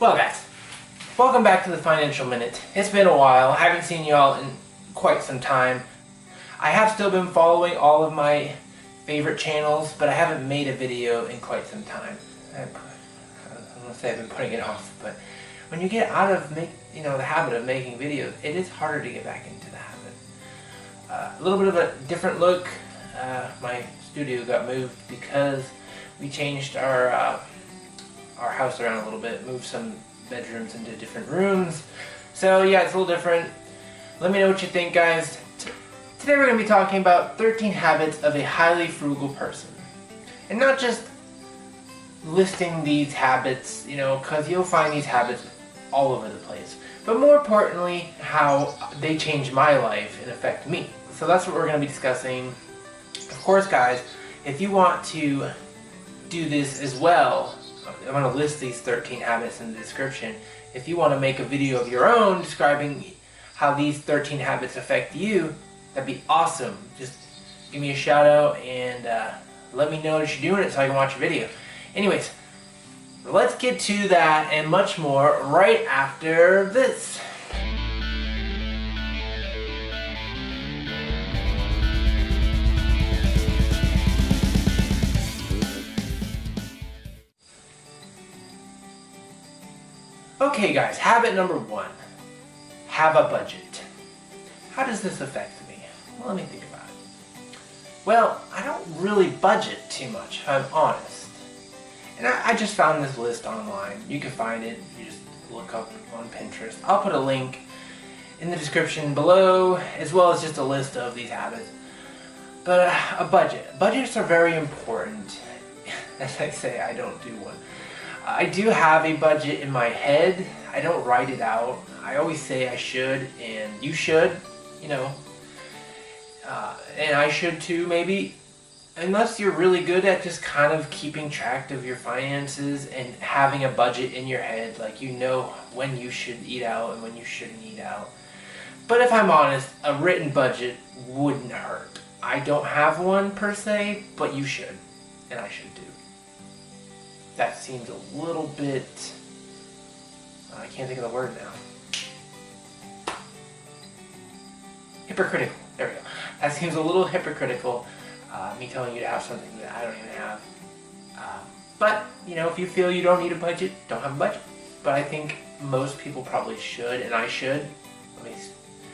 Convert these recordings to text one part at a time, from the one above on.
Well guys, welcome back to the Financial Minute. It's been a while. I haven't seen y'all in quite some time. I have still been following all of my favorite channels, but I haven't made a video in quite some time. I'm gonna say I've been putting it off, but when you get out of the habit of making videos, it is harder to get back into the habit. A little bit of a different look. My studio got moved because we changed our house around a little bit, moved some bedrooms into different rooms. So yeah, it's a little different. Let me know what you think, guys. Today we're going to be talking about 13 habits of a highly frugal person. And not just listing these habits, because you'll find these habits all over the place. But more importantly, how they change my life and affect me. So that's what we're going to be discussing. Of course, guys, if you want to do this as well, I'm going to list these 13 habits in the description. If you want to make a video of your own describing how these 13 habits affect you, that'd be awesome. Just give me a shout out and let me know that you're doing it so I can watch your video. Anyways, let's get to that and much more right after this. Okay guys, habit number 1, have a budget. How does this affect me? Well, let me think about it. Well, I don't really budget too much, if I'm honest. And I just found this list online. You can find it, you just look up on Pinterest. I'll put a link in the description below, as well as just a list of these habits. But a budget. Budgets are very important. As I say, I don't do one. I do have a budget in my head. I don't write it out. I always say I should, and you should, and I should too, maybe. Unless you're really good at just kind of keeping track of your finances and having a budget in your head, like you know when you should eat out and when you shouldn't eat out. But if I'm honest, a written budget wouldn't hurt. I don't have one per se, but you should, and I should too. That seems a little bit, I can't think of the word now. Hypocritical, there we go. That seems a little hypocritical, me telling you to have something that I don't even have. But, if you feel you don't need a budget, don't have a budget. But I think most people probably should, and I should.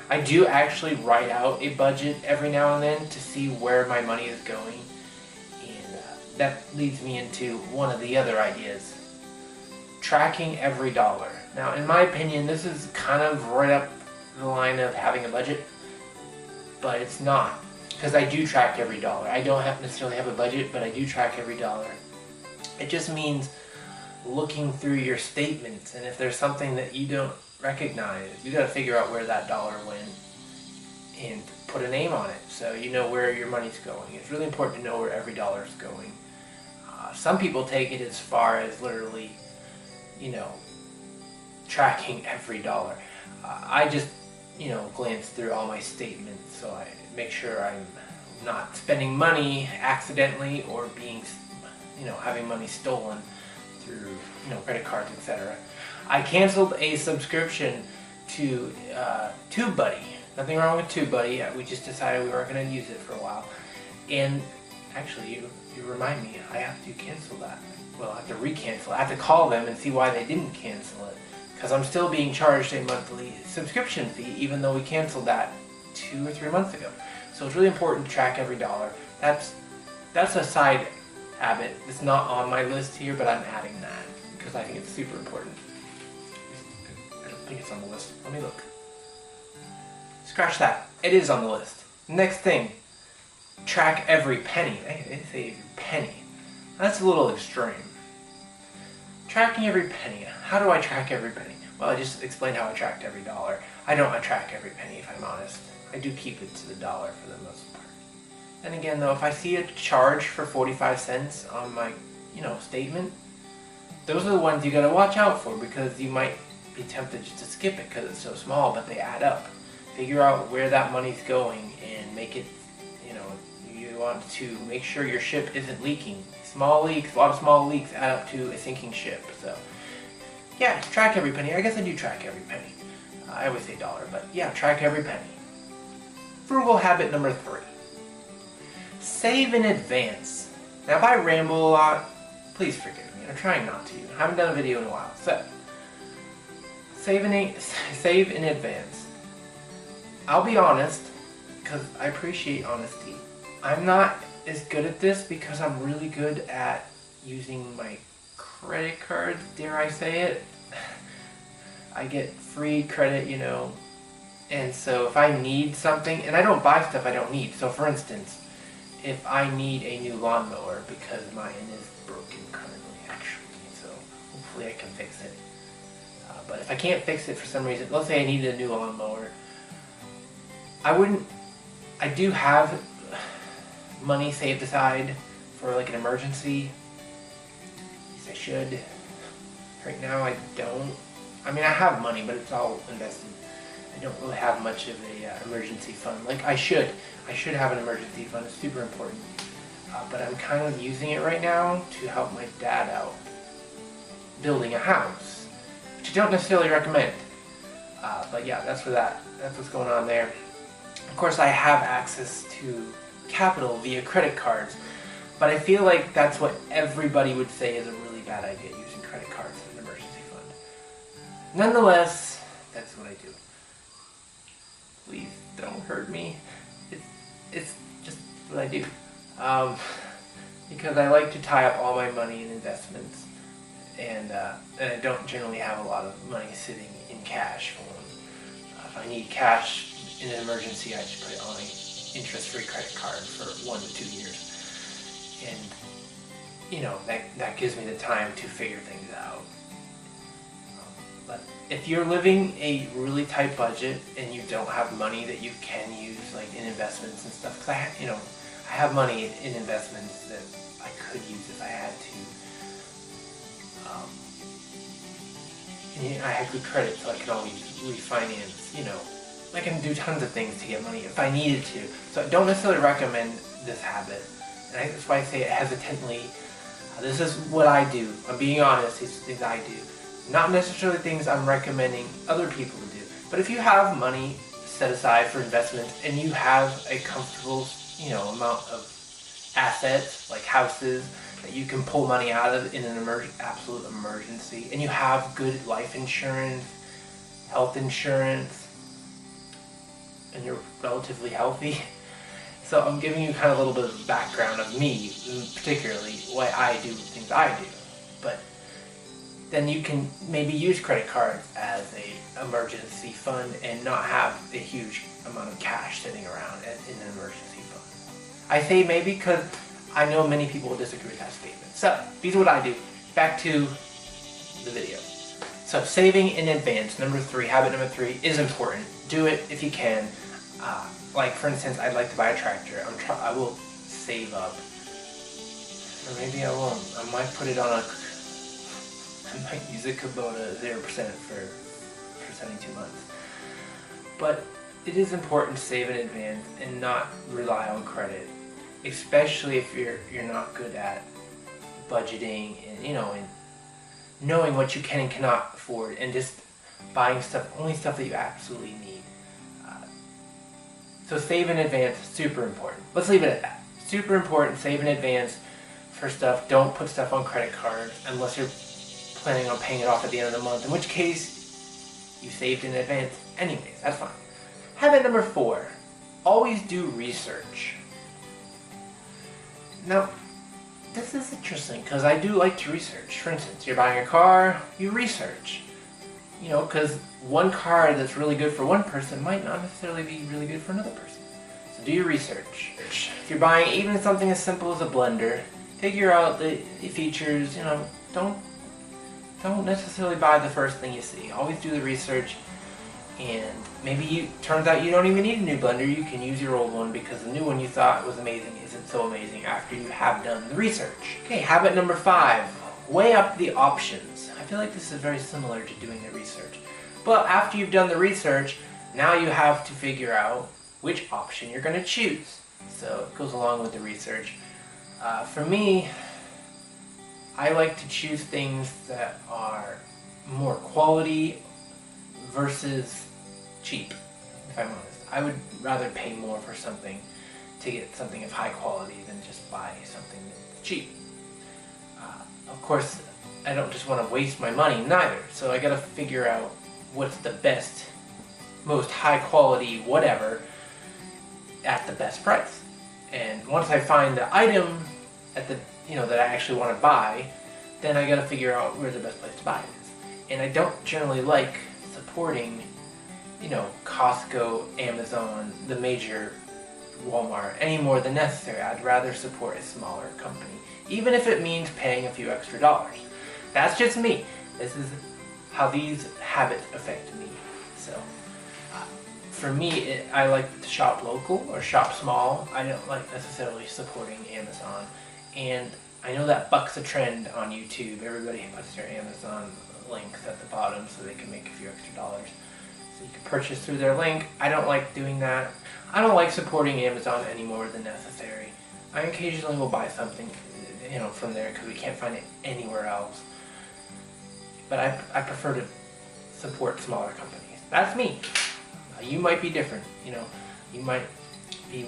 I do actually write out a budget every now and then to see where my money is going. That leads me into one of the other ideas. Tracking every dollar. Now, in my opinion, this is kind of right up the line of having a budget, but it's not. Because I do track every dollar. I don't necessarily have a budget, but I do track every dollar. It just means looking through your statements, and if there's something that you don't recognize, you got to figure out where that dollar went and put a name on it so you know where your money's going. It's really important to know where every dollar is going. Some people take it as far as literally, tracking every dollar. I just, glance through all my statements so I make sure I'm not spending money accidentally or being, having money stolen through, credit cards, etc. I canceled a subscription to TubeBuddy. Nothing wrong with TubeBuddy. We just decided we weren't going to use it for a while. And actually, you remind me, I have to cancel that. Well, I have to re-cancel. I have to call them and see why they didn't cancel it. Because I'm still being charged a monthly subscription fee, even though we canceled that 2 or 3 months ago. So it's really important to track every dollar. That's a side habit. It's not on my list here, but I'm adding that because I think it's super important. I don't think it's on the list. Let me look. Scratch that. It is on the list. Next thing. Track every penny. They say every penny. That's a little extreme. Tracking every penny. How do I track every penny? Well, I just explained how I tracked every dollar. I don't track every penny, if I'm honest. I do keep it to the dollar for the most part. And again, though, if I see a charge for 45 cents on my, statement, those are the ones you gotta watch out for because you might be tempted just to skip it because it's so small, but they add up. Figure out where that money's going and make it, you want to make sure your ship isn't leaking. Small leaks, a lot of small leaks add up to a sinking ship. So Yeah, track every penny. I guess I do track every penny. I always say dollar, but yeah, track every penny. Frugal habit number 3. Save in advance. Now if I ramble a lot, please forgive me. I'm trying not to. I haven't done a video in a while. So, save in advance. I'll be honest, because I appreciate honesty. I'm not as good at this because I'm really good at using my credit cards, dare I say it. I get free credit, you know, and so if I need something, and I don't buy stuff I don't need. So for instance, if I need a new lawnmower because mine is broken currently actually, so hopefully I can fix it. But if I can't fix it for some reason, let's say I needed a new lawnmower, I do have money saved aside for like an emergency. At least I should. Right now I don't. I mean, I have money, but it's all invested. I don't really have much of a emergency fund. Like I should have an emergency fund. It's super important. But I'm kind of using it right now to help my dad out building a house, which I don't necessarily recommend. But yeah, that's what's going on there. Of course, I have access to capital via credit cards, but I feel like that's what everybody would say is a really bad idea, using credit cards as an emergency fund. Nonetheless, that's what I do. Please don't hurt me. It's just what I do. Because I like to tie up all my money in investments, and I don't generally have a lot of money sitting in cash for them. If I need cash in an emergency, I just put it on an interest-free credit card for 1 to 2 years. And, you know, that gives me the time to figure things out. But if you're living a really tight budget and you don't have money that you can use, like in investments and stuff, because I have money in investments that I could use if I had to. And I have good credit, so I can always refinance, you know. I can do tons of things to get money if I needed to. So I don't necessarily recommend this habit. And that's why I say it hesitantly. This is what I do. I'm being honest, these things I do. Not necessarily things I'm recommending other people to do. But if you have money set aside for investments and you have a comfortable, you know, amount of assets like houses that you can pull money out of in an absolute emergency, and you have good life insurance, health insurance, and you're relatively healthy. So I'm giving you kind of a little bit of background of me, particularly why I do the things I do. But then you can maybe use credit cards as a emergency fund and not have a huge amount of cash sitting around in an emergency fund. I say maybe because I know many people will disagree with that statement. So these are what I do. Back to the video. So saving in advance, number 3, habit number 3 is important. Do it if you can. Like for instance, I'd like to buy a tractor. I will save up, or maybe I won't. I might put it on I might use a Kubota 0% for 72 months. But it is important to save in advance and not rely on credit, especially if you're not good at budgeting and, you know, and knowing what you can and cannot afford, and just buying only stuff that you absolutely need. So save in advance, super important. Let's leave it at that. Super important, save in advance for stuff. Don't put stuff on credit cards unless you're planning on paying it off at the end of the month, in which case you saved in advance anyways, that's fine. Habit number 4, always do research. Now, this is interesting because I do like to research. For instance, you're buying a car, you research. You know, because one car that's really good for one person might not necessarily be really good for another person. So do your research. If you're buying even something as simple as a blender, figure out the features. You know, don't necessarily buy the first thing you see. Always do the research. And maybe turns out you don't even need a new blender. You can use your old one because the new one you thought was amazing isn't so amazing after you have done the research. Okay, habit number 5, weigh up the options. I feel like this is very similar to doing the research. But after you've done the research, now you have to figure out which option you're going to choose. So it goes along with the research. For me, I like to choose things that are more quality versus cheap, if I'm honest. I would rather pay more for something to get something of high quality than just buy something that's cheap. Of course, I don't just want to waste my money neither, so I gotta figure out what's the best, most high quality whatever at the best price. And once I find the item at the that I actually want to buy, then I gotta figure out where the best place to buy it is. And I don't generally like supporting Costco, Amazon, the major Walmart any more than necessary. I'd rather support a smaller company, even if it means paying a few extra dollars. That's just me. This is how these habits affect me. So for me, I like to shop local or shop small. I don't like necessarily supporting Amazon. And I know that bucks a trend on YouTube. Everybody puts their Amazon links at the bottom so they can make a few extra dollars. So you can purchase through their link. I don't like doing that. I don't like supporting Amazon any more than necessary. I occasionally will buy something from there because we can't find it anywhere else. But I prefer to support smaller companies. That's me. You might be different. You might be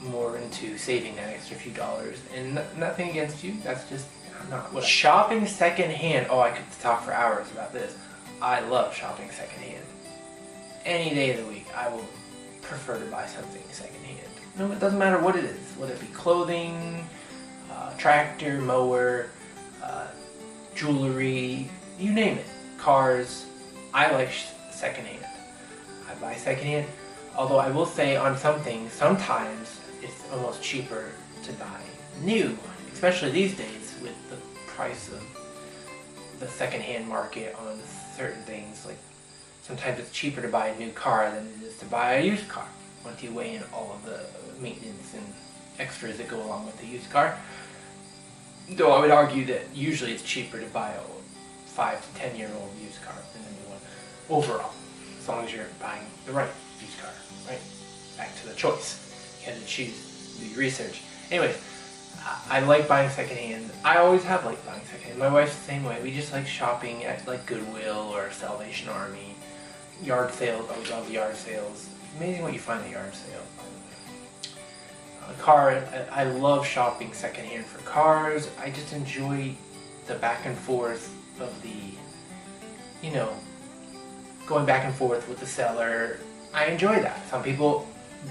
more into saving that extra few dollars, and nothing against you. That's just not what. Shopping secondhand. Oh, I could talk for hours about this. I love shopping secondhand. Any day of the week, I will prefer to buy something secondhand. No, it doesn't matter what it is, whether it be clothing, tractor, mower, jewelry, you name it, cars. I like secondhand. I buy secondhand, although I will say on some things, sometimes it's almost cheaper to buy new, especially these days with the price of the secondhand market on certain things. Like sometimes it's cheaper to buy a new car than it is to buy a used car once you weigh in all of the maintenance and extras that go along with the used car. Though I would argue that usually it's cheaper to buy a 5 to 10 year old used car than a new one overall, as long as you're buying the right used car, right? Back to the choice. You had to choose, do your research. Anyways, I like buying secondhand. I always have liked buying secondhand. My wife's the same way. We just like shopping at like Goodwill or Salvation Army. Yard sales, I love yard sales. Amazing what you find at yard sales, by the way. Car, I love shopping secondhand for cars. I just enjoy the back and forth of the, going back and forth with the seller. I enjoy that. Some people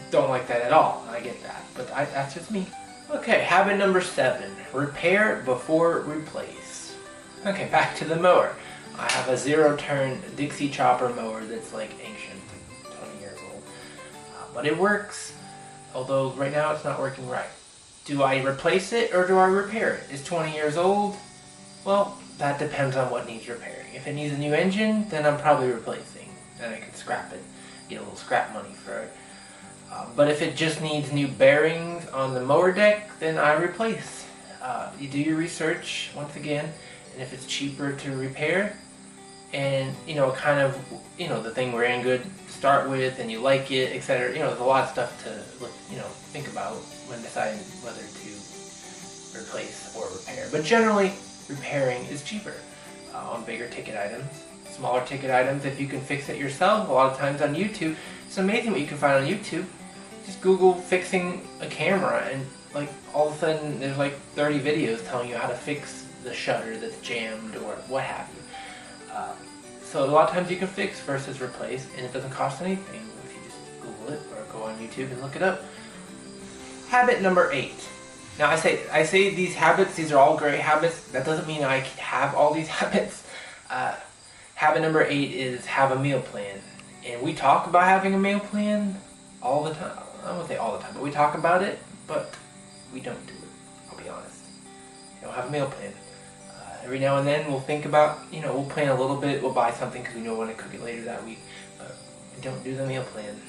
don't like that at all. I get that, but that's just me. Okay, habit number 7, repair before replace. Okay, back to the mower. I have a 0-turn Dixie chopper mower that's like ancient, 20 years old. But it works, although right now it's not working right. Do I replace it or do I repair it? It's 20 years old. Well, that depends on what needs repairing. If it needs a new engine, then I'm probably replacing. Then I can scrap it, get a little scrap money for it. But if it just needs new bearings on the mower deck, then I replace. You do your research once again, and if it's cheaper to repair, and kind of the thing ran good to start with, and you like it, etc. There's a lot of stuff to think about when deciding whether to replace or repair. But generally, repairing is cheaper on bigger ticket items. Smaller ticket items, if you can fix it yourself, a lot of times on YouTube, it's amazing what you can find on YouTube. Just Google fixing a camera, and like all of a sudden there's like 30 videos telling you how to fix the shutter that's jammed or what have you. So a lot of times you can fix versus replace, and it doesn't cost anything if you just Google it or go on YouTube and look it up. Habit number 8. Now I say these habits, these are all great habits. That doesn't mean I have all these habits. Habit number 8 is have a meal plan. And we talk about having a meal plan all the time. I won't say all the time, but we talk about it, but we don't do it. I'll be honest. We don't have a meal plan. Every now and then we'll think about, we'll plan a little bit, we'll buy something because we know we want to cook it later that week, but we don't do the meal plan.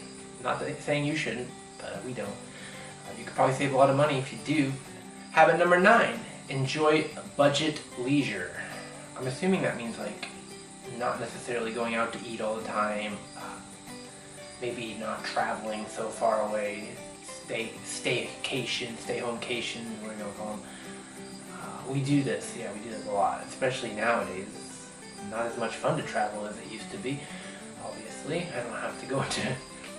Not saying you shouldn't, but we don't. You could probably save a lot of money if you do. Habit number 9, enjoy budget leisure. I'm assuming that means like not necessarily going out to eat all the time, maybe not traveling so far away, staycation, stay homecation, whatever you want to call them. We do this a lot, especially nowadays. not as much fun to travel as it used to be. Obviously, I don't have to go into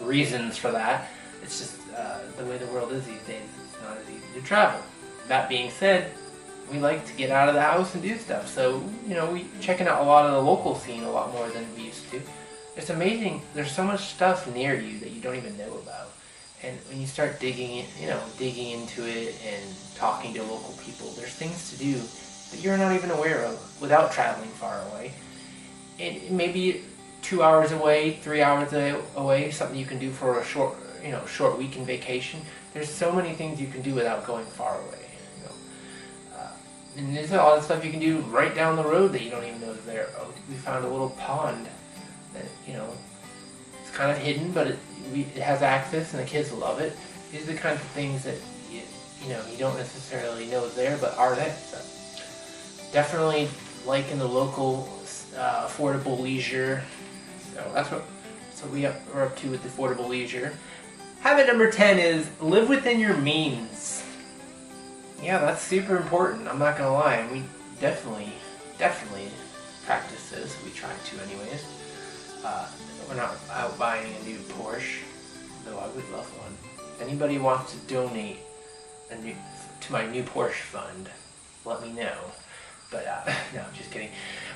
reasons for that. It's just the way the world is these days. It's not as easy to travel. That being said, we like to get out of the house and do stuff. So, we checking out a lot of the local scene a lot more than we used to. It's amazing. There's so much stuff near you that you don't even know about. And when you start digging into it and talking to local people, there's things to do that you're not even aware of without traveling far away. It may be 2 hours away, 3 hours away, something you can do for a short weekend vacation. There's so many things you can do without going far away. And there's a lot of stuff you can do right down the road that you don't even know is there. Oh, we found a little pond that, it's kind of hidden, but it has access and the kids love it. These are the kinds of things that you don't necessarily know is there, but are there. So definitely liking the local affordable leisure. So that's what we're up to with affordable leisure. Habit number 10 is live within your means. Yeah, that's super important. I'm not gonna lie. We definitely practice this. We try to, anyways. We're not out buying a new Porsche, though I would love one. If anybody wants to donate to my new Porsche fund, let me know. But no, I'm just kidding.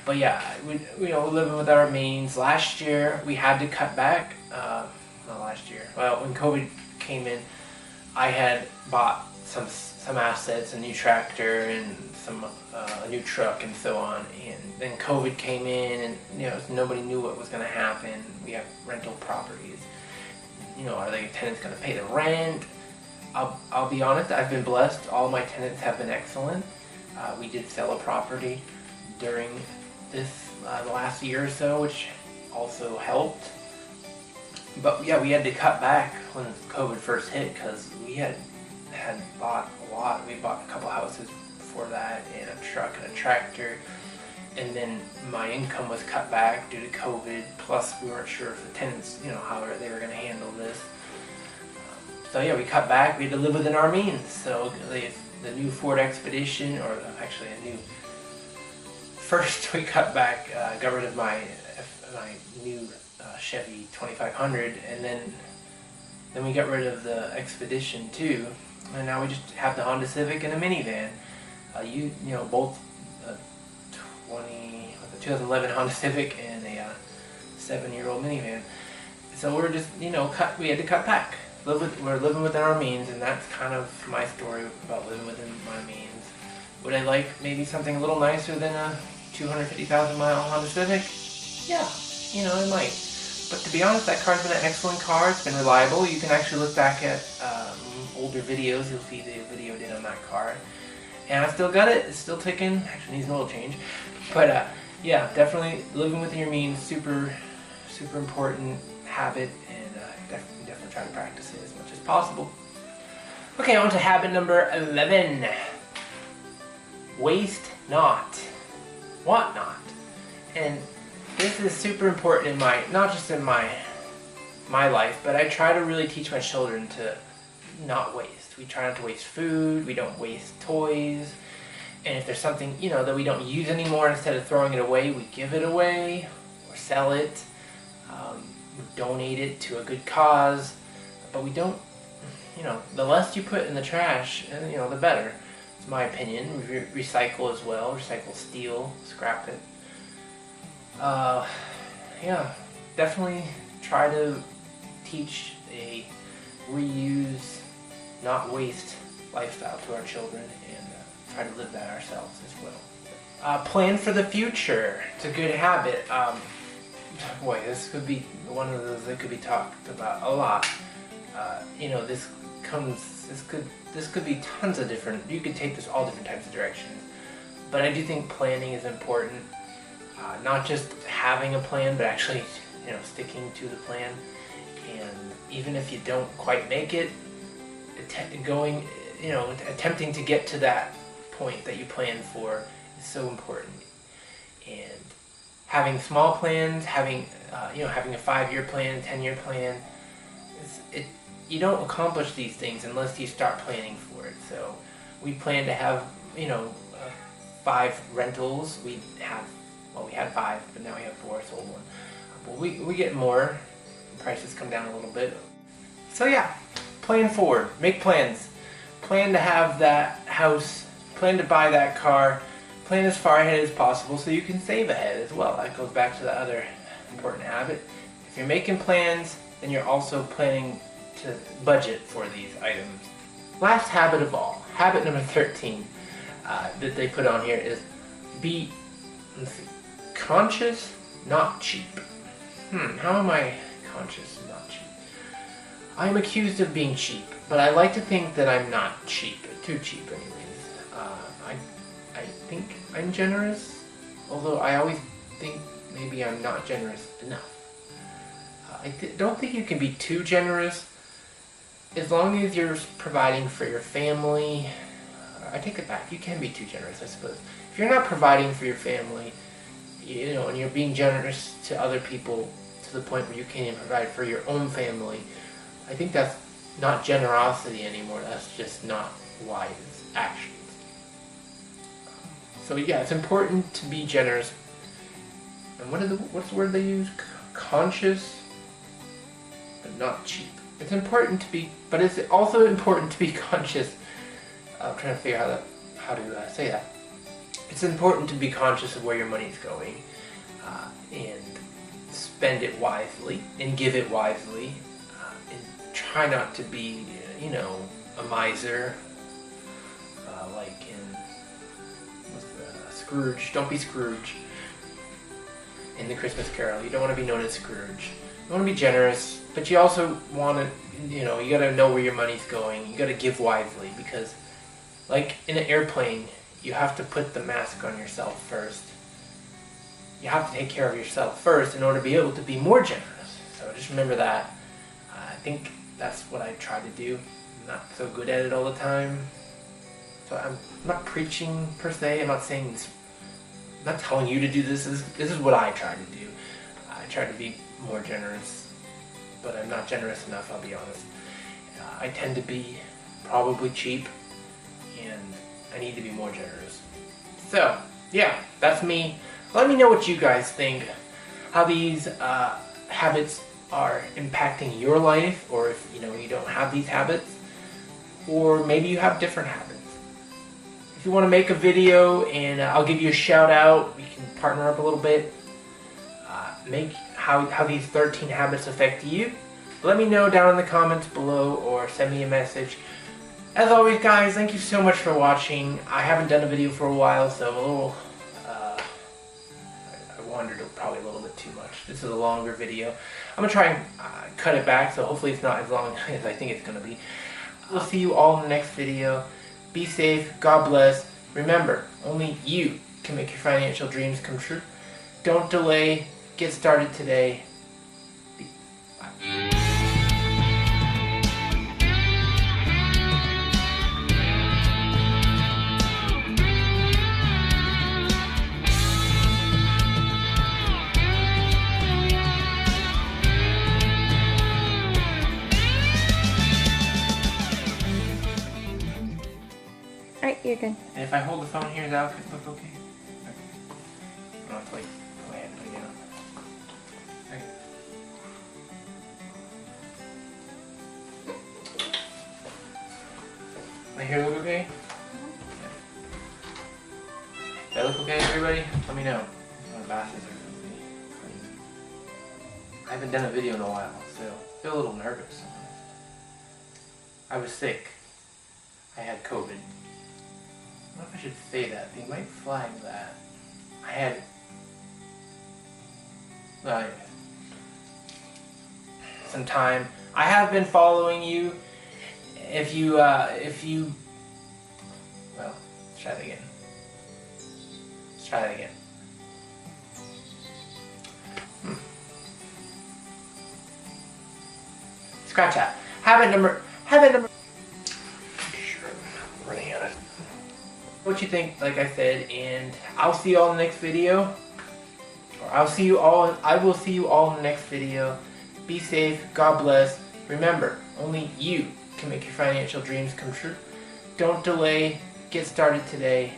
But yeah, we're living with our means. Last year we had to cut back. Not last year. Well, when COVID came in, I had bought some assets, a new tractor and a new truck and so on. And then COVID came in, and nobody knew what was going to happen. We have rental properties. Are the tenants going to pay the rent? I'll be honest. I've been blessed. All my tenants have been excellent. We did sell a property during this the last year or so, which also helped. But yeah, we had to cut back when COVID first hit because we had bought a lot. We bought a couple houses before that, and a truck and a tractor. And then my income was cut back due to COVID. Plus, we weren't sure if the tenants, how they were going to handle this. So yeah, we cut back. We had to live within our means. So the new Ford Expedition, or actually a new. First, we cut back, got rid of my new Chevy 2500, and then we got rid of the Expedition too, and now we just have the Honda Civic and a minivan. Both a 2011 Honda Civic and a 7-year-old minivan. So we're just we had to cut back. We're living within our means, and that's kind of my story about living within my means. Would I like maybe something a little nicer than a 250,000 mile Honda Civic? Yeah, I might. But to be honest, that car's been an excellent car. It's been reliable. You can actually look back at older videos. You'll see the video I did on that car. And I still got it. It's still ticking. Actually needs an oil change. But yeah, definitely living within your means, super important habit, and definitely try to practice it as much as possible. Okay, on to habit number 11. Waste not. Want not. And this is super important not just in my life, but I try to really teach my children to not waste. We try not to waste food, we don't waste toys, and if there's something, that we don't use anymore, instead of throwing it away, we give it away, or sell it, we donate it to a good cause, but we don't, the less you put in the trash, the better. It's my opinion. We recycle as well, recycle steel, scrap it. Yeah, definitely try to teach a reuse, not waste lifestyle to our children, and try to live that ourselves as well. Plan for the future. It's a good habit. Boy, this could be one of those that could be talked about a lot. This could be tons of different. You could take this all different types of directions, but I do think planning is important. Not just having a plan, but actually, sticking to the plan. And even if you don't quite make it, attempting to get to that point that you planned for is so important. And having small plans, having a 5-year plan, 10-year plan, you don't accomplish these things unless you start planning for it. So we plan to have, 5 rentals. We have Well, we had 5, but now we have 4, sold 1. Well, we get more. Prices come down a little bit. So yeah, plan forward. Make plans. Plan to have that house. Plan to buy that car. Plan as far ahead as possible so you can save ahead as well. That goes back to the other important habit. If you're making plans, then you're also planning to budget for these items. Last habit of all, habit number 13 that they put on here is be conscious, not cheap. How am I conscious, not cheap? I'm accused of being cheap, but I like to think that I'm not cheap, too cheap anyways. I think I'm generous, although I always think maybe I'm not generous enough. I don't think you can be too generous as long as you're providing for your family. I take it back, you can be too generous, I suppose. If you're not providing for your family, and you're being generous to other people to the point where you can't even provide for your own family, I think that's not generosity anymore, that's just not wise actions. So yeah, it's important to be generous. And what's the word they use? Conscious, but not cheap. It's important to be, but it's also important to be conscious. I'm trying to figure out how to say that. It's important to be conscious of where your money's going, and spend it wisely, and give it wisely, and try not to be, a miser, like in Scrooge. Don't be Scrooge in the Christmas Carol. You don't want to be known as Scrooge. You want to be generous, but you also want to, you got to know where your money's going. You got to give wisely, because like in an airplane, you have to put the mask on yourself first. You have to take care of yourself first in order to be able to be more generous. So just remember that. I think that's what I try to do. I'm not so good at it all the time. So I'm not preaching per se. I'm not saying this. I'm not telling you to do this. This is what I try to do. I try to be more generous, but I'm not generous enough, I'll be honest. I tend to be probably cheap, and I need to be more generous. So, yeah, that's me. Let me know what you guys think, how these habits are impacting your life, or if you don't have these habits, or maybe you have different habits. If you want to make a video and I'll give you a shout out, we can partner up a little bit. Make how these 13 habits affect you. Let me know down in the comments below, or send me a message. As always, guys, thank you so much for watching. I haven't done a video for a while, so I wandered probably a little bit too much. This is a longer video. I'm going to try and cut it back, so hopefully it's not as long as I think it's going to be. We'll see you all in the next video. Be safe. God bless. Remember, only you can make your financial dreams come true. Don't delay. Get started today. Bye. Alright, you're good. And if I hold the phone here, does that look okay? I don't have to like go ahead and put it down. Okay. My hair look okay? Does that look okay, everybody? Let me know. My glasses are really clean. I haven't done a video in a while, so I feel a little nervous. I was sick. I had COVID. I don't know if I should say that. They might flag that. I had... Well, anyways. Some time. I have been following you. If you... Well, let's try that again. Let's try that again. Scratch that. Habit number... What you think, like I said, and I'll see you all in the next video. Or I will see you all in the next video. Be safe, God bless. Remember, only you can make your financial dreams come true. Don't delay, get started today.